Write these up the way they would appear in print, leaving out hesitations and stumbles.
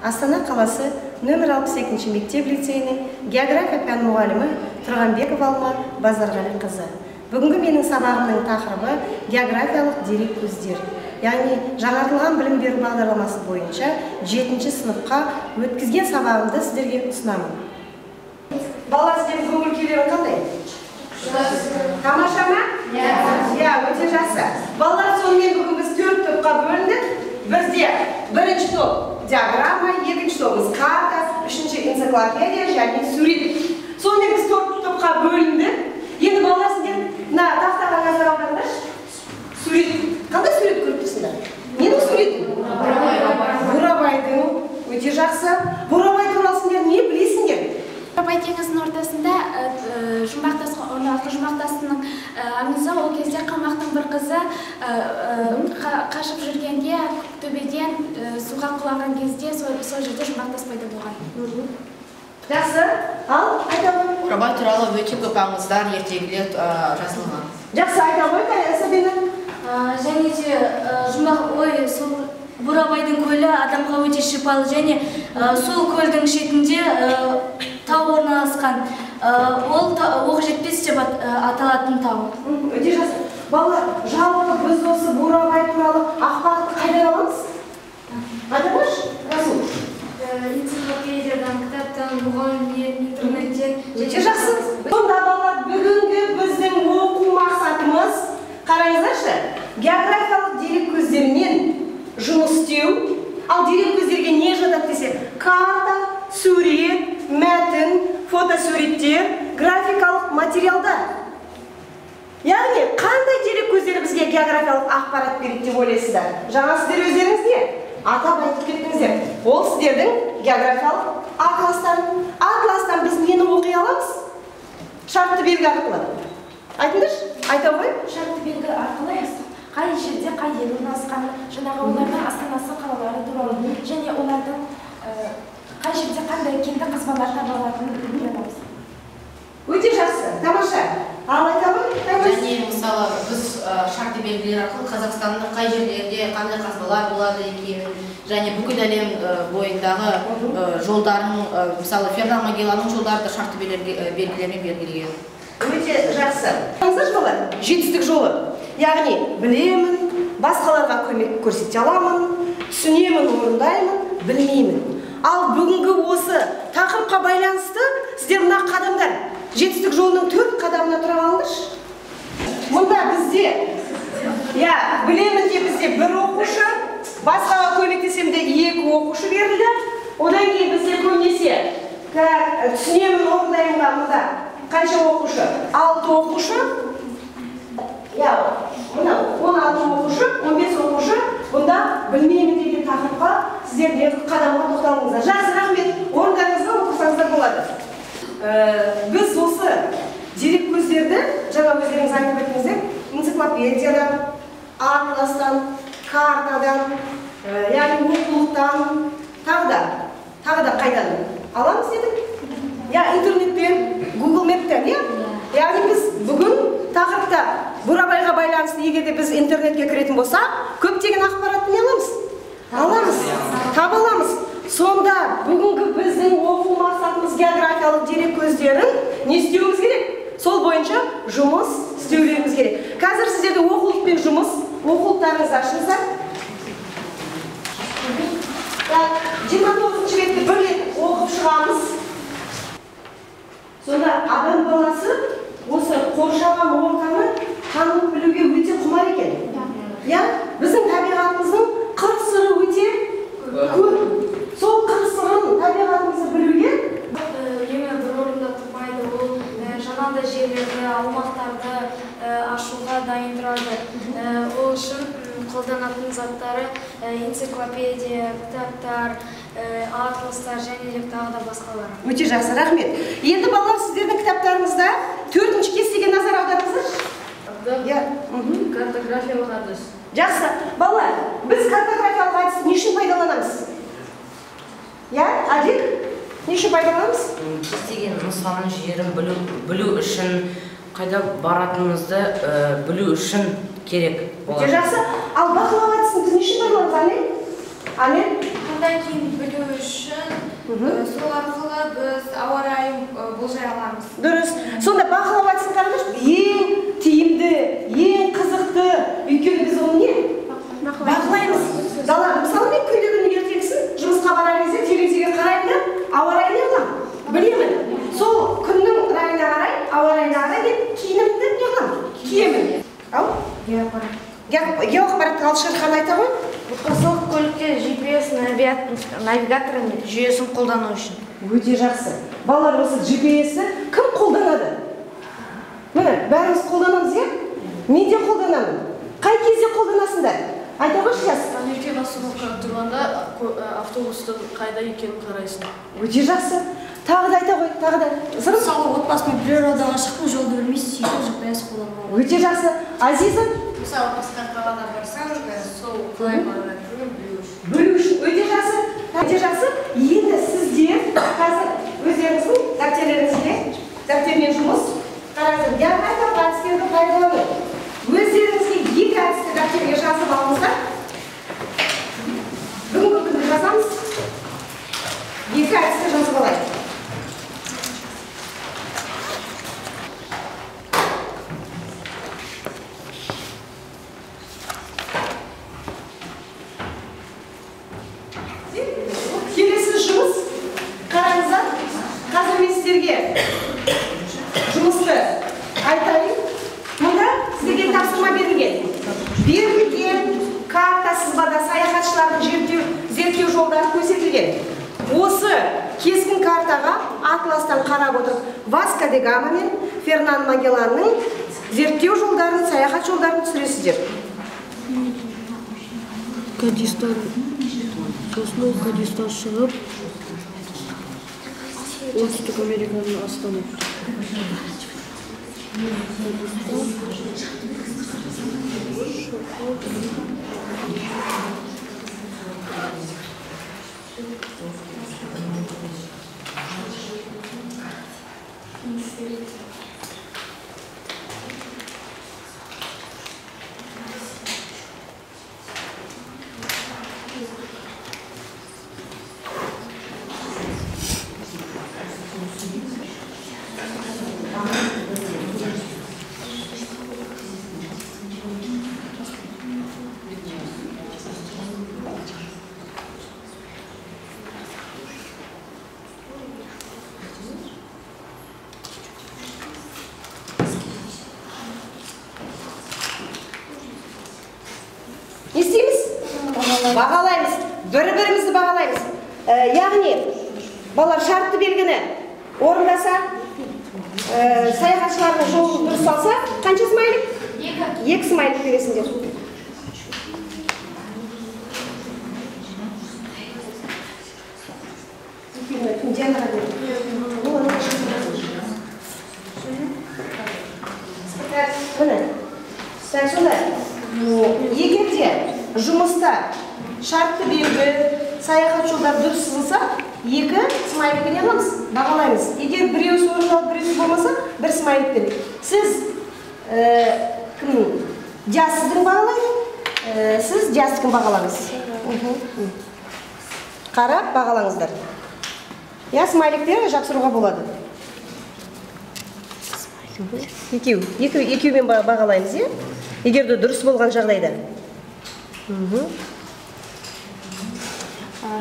Астана қаласы нөмір 62 мектеп лицейінің география пән мұғалімі Тұрғанбекова Алма Базарғали қызы. Бүгінгі менің сабағымның тақырыбы географиялық дерек көздер. Яғни жаңартылған білім беру бағдарламасы бойынша 7-ші сыныпқа өткізген сабағымды сіздерге ұсынамын. Балалар, сіздердің көңіл күйлері қандай? Тамаша ма? Иә, өте жақсы. Балалар, сонымен бүгін біз 4 топқа бөліндік. Бізде бірінші топ диаграмма, екінші тобымыз карта, үшінші энциклопедия және сурет. Сонымен біз 4 топқа бөліндік. Енді балалар, сіздер тақтаға назар аударыңдаршы. Сурет. Қандай сурет көріп тұрсыңдар? Ненің суреті? Бурабайдың. Өте жақсы. Бурабай туралы сіздер не білесіңдер? Бурабай теңізінің ортасында жұмақтасының аңызы, ол кезде қалмақтың бір қызы қашып жүргенде төбеден суға құлаған кезде сол жерде жұмақтас пайда болған. Жақсы. Ал айта ғой. Бурабай туралы өте көп аңыздар, ертегілер жазылған. Жақсы, айта ғой, Сабина. Және де сол Бурабайдың көлі адамға өте шипалы, және сол көлдің шетінде тау орналасқан. Ол Оқжетпес деп аталатын тау. Өте жақсы. Балалар, жалпы біз осы Бурабай туралы ақпаратты қайдан аламыз? Айтыңызшы, Расул. Энциклопедиядан, кітаптан, мұғалімнен, интернеттен. Өте жақсы. Сонда балалар, бүгінгі біздің оқу мақсатымыз, қараңыздаршы, географиялық дерек көздерінен жұмыс істеу. Ал дерек көздерге не жатады десе? Карта, сурет, мәтін, фотосуреттер, графикалық материалдар. Яғни, қандай дерек көздері бізге географиялық ақпарат береді деп ойлайсыздар? Жаңа сіздер өздеріңіз не? Атап айтып кеттіңіздер. Ол сіздердің географиялық атластар. Атластан біз нені оқи аламыз? Шартты белгі арқылы. Айтыңдаршы, айта ғой. Шартты белгі арқылы қай жерде қай ел орналасқан, жаңағы олардың астанасы, қалалары туралы, және олардың қай жерде қандай кенді қазбалар табылатынын біле аламыз. Өте жақсы, тамаша. Ал айта ғой, және мысалы біз шартты белгілер арқылы Қазақстанның қай жерлерде қандай қазбалар болады екенін, және бүкіл әлем бойындағы жолдарын, мысалы Фернан Магелланның жолдары да шартты белгілермен белгіленген. Өте жақсы.Аңыздаршы балалар, жетістік жолы. Яғни, білемін, басқаларға көмек көрсете аламын, түсінемін, орындаймын, білмеймін. Ал бүгінгі осы тақырыпқа байланысты сіздер мына қадамдар, жетістік жолының 4 қадамына тұра алыңдаршы. Мұнда бізде, білемін де бізде бір оқушы, басқаға көмектесем де 2 оқушы берілді. Одан кейін бізде көбінесе түсінемін, орындаймын мұнда қанша оқушы? 6 оқушы. Мына 16 оқушы, 15 оқушы, бұнда білмеймін деген тақырыпқа сіздерде қадамға тоқталыңыздар. Жақсы, рахмет, орындарыңызға отырсаңыздар болады. Біз осы дерек көздерді, жаңа өздеріңіз айтып өттіңіздер, энциклопедиядан, атластан, картадан, яғни оқулықтан, тағы да қайдан аламыз дедік? Интернеттен, Google Map'тен, яғни біз бүгін тақырыпта Бурабайға байланысты егерде біз интернетке кіретін болсақ, көптеген ақпаратты не аламыз? Аламыз, таба аламыз. Сонда бүгінгі біздің оқу мақсатымыз географиялық дерек көздерін не істеуіміз керек? Сол бойынша жұмыс істеулеріміз керек. Қазір сіздерде оқулықпен жұмыс, оқулықтарыңызды ашыңыздар. 29-ші бетті бір рет оқып шығамыз. Сонда адам баласы осы қоршаған ортаны танып білуге өте құмар екен. Біздің табиғатымыздың қыр-сыры өте көп. Сол қыр-сырын табиғатымызды білуге Емі бір орында тұрмайды, ол жаңағыдай жерлерді, аумақтарды ашуға дайын тұрады. Ол үшін қолданатын заттары энциклопедия, кітаптар, атластар және тағы да басқалары. Өте жақсы, рахмет. Енді балалар, сіздердің кітаптарыңызда 4-ші кестеге назар аударыңыздаршы. Картографиялық әдіс. Жақсы. Балалар, біз картографиялық әдісті не үшін пайдаланамыз? Адик, не үшін пайдаланамыз? Кестеген нұсқаның жерін білу үшін, қайда баратынымызды білу үшін керек. Өте жақсы. Ал бақылау әдісін біз не үшін пайдаланамыз, Ане? Қандай кейін білу үшін арқылы біз ауа райын болжай аламыз. Дұрыс. Сонда бақылау әдісін қараңызшы, ең тиімді, ең қызықты, өйткені біз оны не? Бақылаймыз. Далада, мысалы мен күнде ертеңгісін жұмысқа барар кезде терезеге қараймын да, ауа райын не қыламын? Білемін. Сол күннің райына қарай, ауа райына қарай мен киімімді не қыламын? Киемін. Ау? Геоақпаратты Алшырхан айта ғой. Қызыл көлікте GPS навигаторының жүйесін қолдану үшін. Өте жақсы. Балалар, осы GPS-ті кім қолданады? Міне, бәріміз қолданамыз, е? Мен де қолданамын. Қай кезде қолданасыңдар? Айта қойшы, жас. Таңертең остановкаға тұрғанда автобустың қайда екенін қарайсың. Өте жақсы. Тағы да айта қой, тағы да. Мысалы, отбасымен природаға шықтың, жолды білмейсіз, сөйтіп GPS қолдануға. Өте жақсы. Азиза? Мысалы, басқа қалаға барсаң, сол қалай баратынын Білу үшін. Өте жақсы. Өте жақсы. Енді сіздер қазір өздеріңіздің дәптермен жұмыс. Қараңыздар, географиялық әдістерді пайдалану. Өздеріңізге екі әдісті дәптерге жазып алыңыздар. Бүгінгі күнді жазамыз. Екі әдісті жазып алайық. Келесі жұмыс, қараңыздар, қазір мен сіздерге жұмысты айтайын. Мұнда сіздерге тапсырма берілген. Берілген карта сызбада саяхатшылардың зерттеу жолдары көрсетілген. Осы кескін картаға атластан қарап отырып, Васко де Гама мен Фернан Магелланның зерттеу жолдарын, саяхат жолдарын түсіресіздер. Кадистан шығып, оңтүстік Американың астаны. Не істейміз? Бағалаймыз. Бір-бірімізді бағалаймыз. Яғни, балалар шартты белгіні орындаса, саяхатшылардың жолын дұрыс салса, қанша смайлик? Екі смайлик бересіңдер. Егерде жұмыста шартты белгі, саяхат жолдар дұрыс сызылса, екі смайликпен аламыз, бағалаймыз. Егер біреусі орындалып, біреусі болмаса, бір смайликпен. Сіз диастікін бағалайды, сіз диастікін бағалаңыз. Қарап бағалаңыздар. Смайликтер жапсыруға болады. Екеумен бағалаймыз, е? Егерде дұрыс болған жағдайда.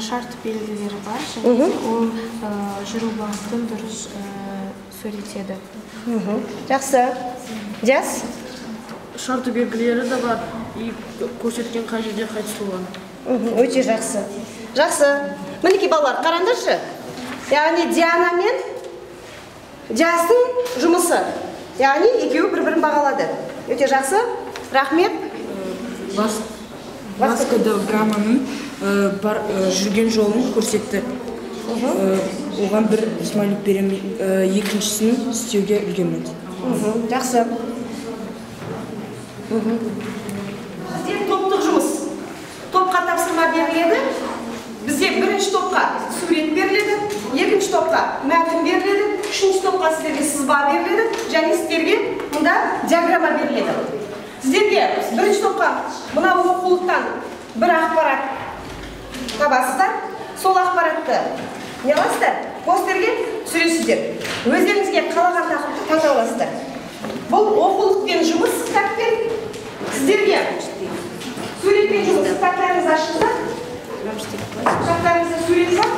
Шарт белгілері бар, және ол жүру бағытын дұрыс сөйлетеді. Жақсы. Жас? Шарты белгілері де бар, көрсеткен қай жерде қайтыс болған. Өте жақсы. Жақсы. Мінеки балалар, қараңдаршы. Яғни Диана мен Жастың жұмысы. Яғни екеуі бір-бірін бағалады. Өте жақсы. Рахмет. Васко де Гаманың жүрген жолын көрсетті. Оған бір смайлик беремін, екіншісін істеуге үлгермеді. Жақсы. Бізде топтық жұмыс. Топқа тапсырма беріледі. Бізде бірінші топқа сурет беріледі, екінші топқа мәтін беріледі, үшінші топқа сіздерге сызба беріледі, және сіздерге мұнда диаграмма беріледі. Сіздерге бірінші топқа мына оқулықтан бір ақпарат табасыздар. сол ақпаратты не қыласыздар? Постерге түсіресіздер. Өздеріңізге қалаған тақырыпты таңдап аласыздар. Бұл оқулықпен жұмыс, кітаппен сіздерге суретпен жұмыс. Кітаптарыңызды ашыңыздар. Кітаптарыңызды сурет бар.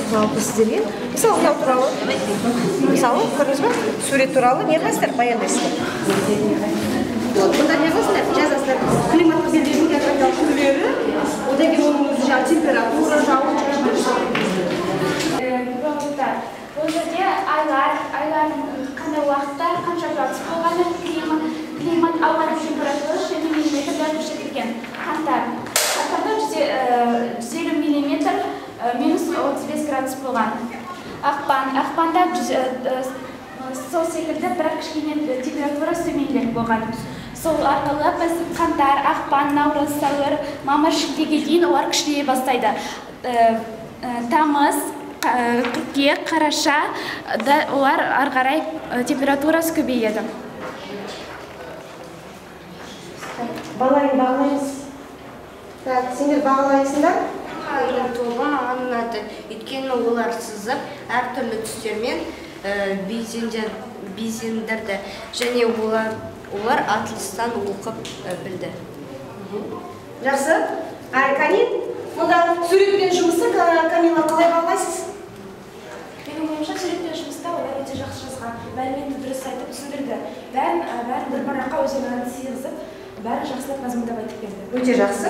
Жалпы сіздерге мысалы мынау туралы мысалы көрдіңіз бе сурет туралы не қыласыздар баяндайсыздар. Бұнда не қыласыздар жазасыздар климаттық белдеудің географиялық түрлері одан кейін оның өзі жаңағы температура жауын бұл жерде айлардың қандай уақытта қанша градус болғаны климат ауа температурасы және миллиметрлер көрсетілген. Қаңтарда 150 миллиметр минус 35 градус болған. Ақпанда сол секілді бірақ кішкене температурасы төменірек болған. Сол арқылы біз қаңтар, ақпан, наурыз, сәуір, мамыр, шілдеге дейін олар күшейе бастайды. Тамыз, қыркүйек, қараша олар ары қарай температурасы көбейеді. Бағалаймыз. Сендер бағалайсыңдар? Тобы маған ұнады. Өйткені олар сызып, әртүрлі түстермен безендірді. Және олар атылыстан оқып білді. Жақсы. Камил, мұнда суретпен жұмысы Камилға қалай бағалайсыз? Менің ойымша суретпен жұмыста олар өте жақсы жазған. Мәліметті дұрыс айтып түсіндірді. Бәрін бір параққа өздерін сыйғызып, бәрін жақсылап мазмұндап айтып берді. Өте жақсы.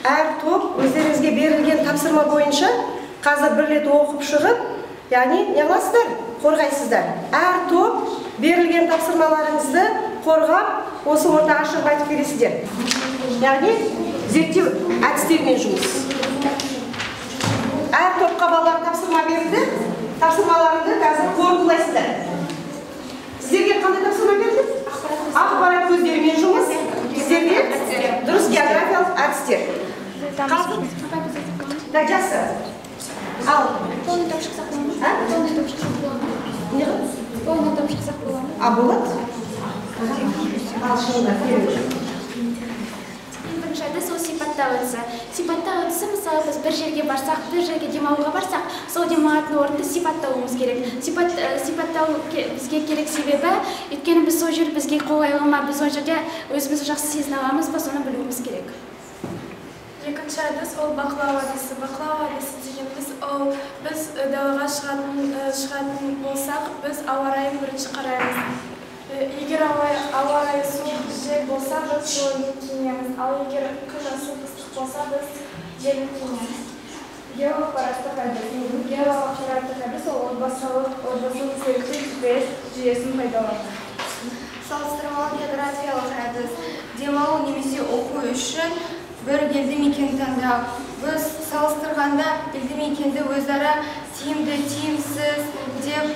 Әр топ өздеріңізге берілген тапсырма бойынша қазір бір рет оқып шығып, яғни не қыласыздар? Қорғайсыздар. Әр топ берілген тапсырмаларыңызды қорғап, осы ортаға шығып айтып бересіздер. Яғни зерттеу әдістерімен жұмыс. Әр топқа балалар тапсырма берді. Тапсырмаларыңды қазір қорытындылайсыздар. Сіздерге қандай тапсырма берді? Ақпарат көздерімен жұмыс. Сіздерге дұрыс географиялық әдістер. Жақсы. Ал. Полный топ шықсақ болады ма? Полный топ шықсақ болады ма? Не қылды? Полный топ шықсақ болады ма? Болады? Ал шыңында келіңіз. Бірінші әдіс ол сипаттау әдісі. Сипаттау әдісі мысалы біз бір жерге барсақ, бір жерге демалуға барсақ, сол демалатын орынды сипаттауымыз керек. Сипаттау бізге керек себебі, өйткені біз сол жер бізге қолайлы ма, біз сол жерде өзімізді жақсы сезіне аламыз ба, соны білуіміз керек. Екінші әдіс ол бақылау әдісі. Бақылау әдісі дегеніміз ол біз далаға шығатын болсақ, біз ауа райын бірінші қараймыз. Егер ауа райы суық жел болса, біз жолын киінеміз. Ал егер күн ыстық болса, біз желін киінеміз. Геоақпараттық әдіс. Геоақпараттық әдіс ол отбасылық зерттеу жүйесін пайдаланады. Салыстырмалы географиялық әдіс. Демалу немесе оқу үшін бір елді мекен таңдау. Біз салыстырғанда елді мекенді өзара тиімді, тиімсіз деп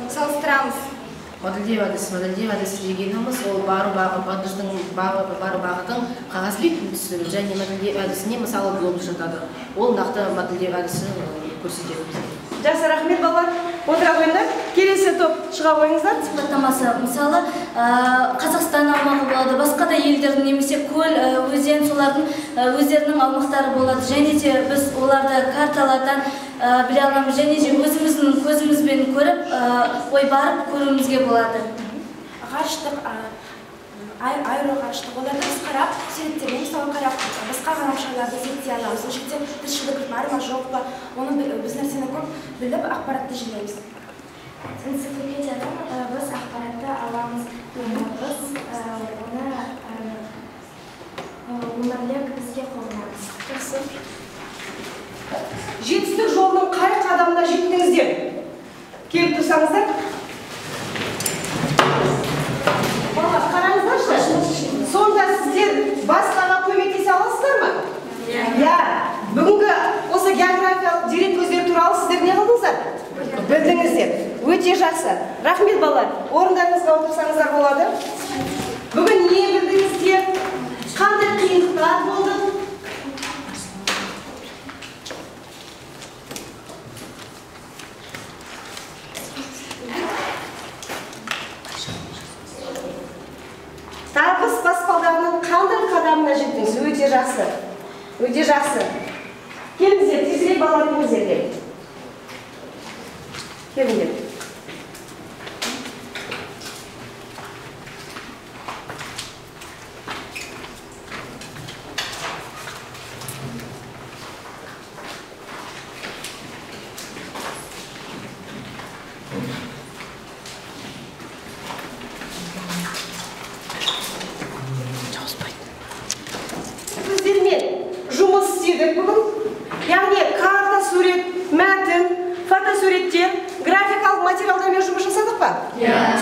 салыстырамыз. Модельдеу әдісі дегеніміз ол бару бағытың қағаз бетін түсіру және модельдеу әдісіне мысалы глобус жатады. Ол нақты модельдеу әдісін көрсетеді. Жақсы, рахмет балалар. Отыра қойыңдар. Келесі топ шыға қойыңыздар. Сипаттамасы мысалы Қазақстан аумағы болады, басқа да елдердің немесе көл, өзен, солардың өздерінің аумақтары болады. Және де біз оларды карталардан біле аламыз, және де өзіміздің көзімізбен көріп, барып көруімізге болады. Ғарыштық, аэроғарыштық, оларды біз қарап, суреттермен мысалы қарап, басқа ғаламшарларды зерттей аламыз. Ол жерде тіршілік бар ма, жоқ па, оны біз нәрсені көп біліп, ақпаратты жинаймыз. Энциклопедиядан біз ақпаратты аламыз. Біз оны өмірлік бізге қолданамыз. Жақсы. Жетістік жолының қай қадамына жеттіңіздер? Келіп тұрсаңыздар. Балалар, қараңыздаршы. Сонда сіздер басқаға көмектесе аласыздар ма? Иә. Бүгінгі осы географиялық дерек көздері туралы сіздер не қылдыңыздар? Білдіңіздер. Өте жақсы. Рахмет балалар. Орындарыңызға отырсаңыздар болады. Бүгін не білдіңіздер? Қандай қиындықтар болды? жеттіңіз, өте жақсы. Өте жақсы. Келіңіздер, тезірек балалар келіңіздер. Келіңдер. Жұмыс істедік бүгін. Яғни карта, сурет, мәтін, фотосуреттер, графикалық материалдармен жұмыс жасадық па?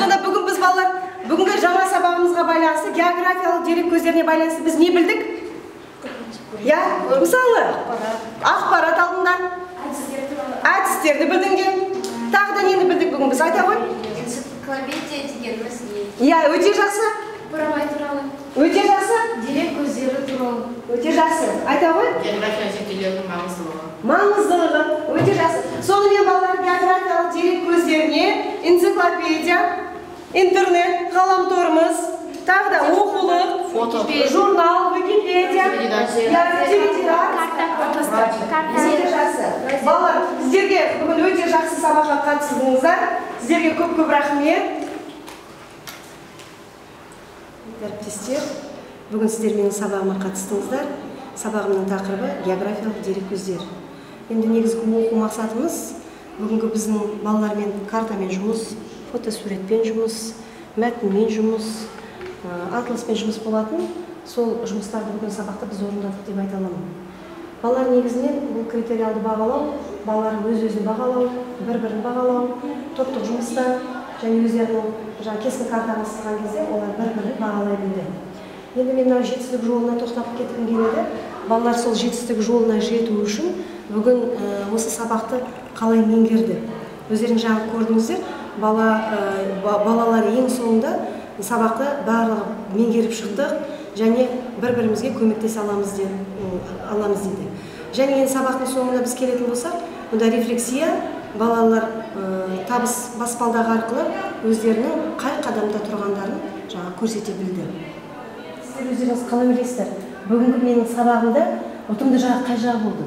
Сонда бүгін біз балалар, бүгінгі жаңа сабағымызға байланысты, географиялық дерек көздеріне байланысты біз не білдік? Мысалы, ақпарат алдыңдар, әдістерді білдіңдер. Тағы да нені білдік бүгін біз айта ғой? Энциклопедия дегеніміз не? Өте жақсы. Бурабай туралы. Өте жақсы. Дерек көздері туралы. Өте жақсы. Айта ғой? География зерттеулерінің маңыздылығы. Маңыздылығы. Өте жақсы. Сонымен балалар географиялық дерек көздеріне энциклопедия, интернет, ғаламторымыз, тағы да оқулық, журнал, Википедия, теледидар. Өте жақсы. Балалар, сіздерге бүгін өте жақсы сабаққа қатысыңыздар. Сіздерге көп-көп рахмет. Әріптестер, бүгін сіздер менің сабағыма қатыстыңыздар. Сабағымның тақырыбы географиялық дерек көздер. Енді негізгі оқу мақсатымыз бүгінгі біздің балалармен картамен жұмыс, фотосуретпен жұмыс, мәтінмен жұмыс, атласпен жұмыс болатын. Сол жұмыстарды бүгін сабақта біз орындадық деп айта аламын. Балалар негізінен бұл критериалды бағалау, балалар өз-өзін бағалау, бір-бірін бағалау, топтық жұмыстар және өздерінің кескін картаны сызған кезде олар бір-бірін бағалай білді. Енді мен жетістік жолына тоқтап кеткім келеді. Балалар сол жетістік жолына жету үшін бүгін осы сабақты қалай меңгерді. Өздерің жаңа көрдіңіздер, балалар ең соңында сабақты барлығы меңгеріп шықтық және бір-бірімізге көмектесе аламыз дейді. Және енді сабақтың соңына біз келетін болсақ, мұнда рефлексия, балалар табыс баспалдағы арқылы өздерінің қай қадамда тұрғандарын көрсете білді. Сіздер өздеріңіз қалай ойлайсыздар? Бүгінгі менің сабағымда ұтымды жағы қай жағы болды?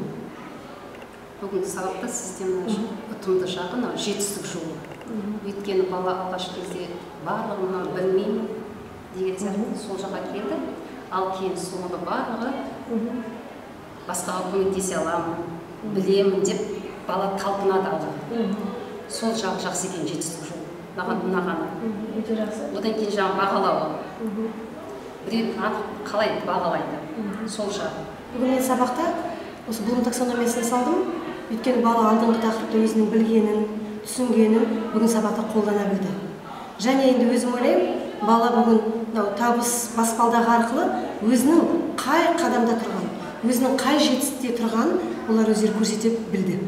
Бүгінгі сабақта сізден ұтымды жағы жетістік жолы. Өйткені бала алғаш кезде барлығын білмеймін деген сияқты сол жаққа келді. Ал кейін соңында барлығы басқаға көмектесе аламын, білемін деп бала талпынады алға. Сол жағы жақсы екен жетістік жолы. Маған ұнағаны. Одан кейін жаңа бағалауы. Біреу қалай бағалайды. Сол жағы. Бүгін мен сабақта осы Блум таксономиясын салдым. Өйткені бала алдыңғы тақырыпта өзінің білгенін, түсінгенін бүгін сабақта қолдана білді. Және енді өзім ойлаймын, бала бүгін табыс баспалдағы арқылы өзінің қай қадамда тұрған, өзінің қай жетістікте тұрғанын олар өздері көрсете білді.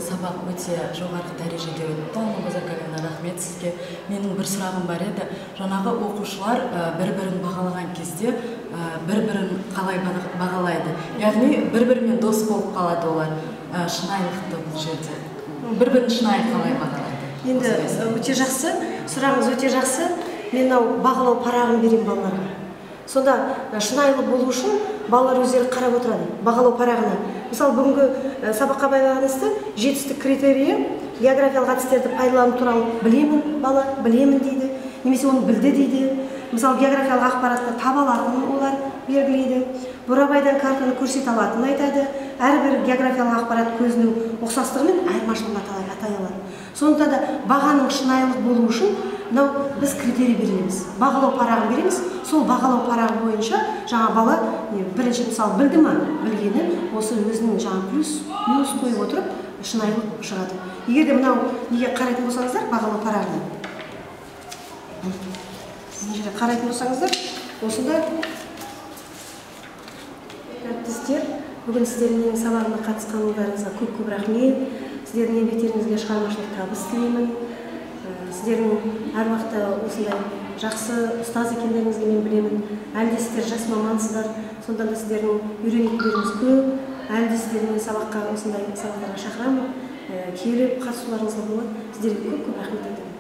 Сабақ өте жоғарғы дәрежеде өтті. Базаргалина, рахмет сізге. Менің бір сұрағым бар еді. Жаңағы оқушылар бір-бірін бағалаған кезде бір-бірін қалай бағалайды? Яғни бір-бірімен дос болып қалады олар. Шынайылықты бұл жерде. Бір-бірін шынайы қалай бағалайды? Енді өте жақсы, сұрағыңыз өте жақсы. Мен бағалау парағын берейін балаларға. Сонда шынайылы болу үшін балалар өздері қарап отырады, бағалау парағына. Мысалы, бүгінгі сабаққа байланысты жетістік критерийі географиялық әдістерді пайдалану туралы білемін, бала білемін дейді, немесе оны білді дейді. Мысалы, географиялық ақпаратты таба алатынын олар белгілейді. Бурабайдан картаны көрсете алатынын айтады. Әрбір географиялық ақпарат көзінің ұқсастығымен айырмашылығын атай алады. Сонда да бағаның шынайылық болу үшін біз критерий береміз, бағалау парағын береміз. Сол бағалау парағы бойынша жаңа бала бірінші мысалы білді ма, білгені осы өзінің жаңа плюс, минус қойып отырып шынайылық шығады. Егер де мынау неге қарайтын болсаңыздар, бағалау парағына. Неге қарайтын болсаңыздар, осында әріптестер, бүгін сіздердің сабағына қатысқандарыңызға көп-көп рахмет. Сіздердің еңбектеріңізге шығармашылық табыс тілеймін. Сіздердің әр уақытта осындай жақсы ұстаз екендеріңізді мен білемін. Әлде сіздер жас мамансыздар, сонда да сіздердің үйренетіндеріңіз көп. Әлде сіздердің сабаққа осындай сабақтарға шақырамын. Келіп қатысуларыңызға болады. Сіздерге көп-көп рахмет айтамын.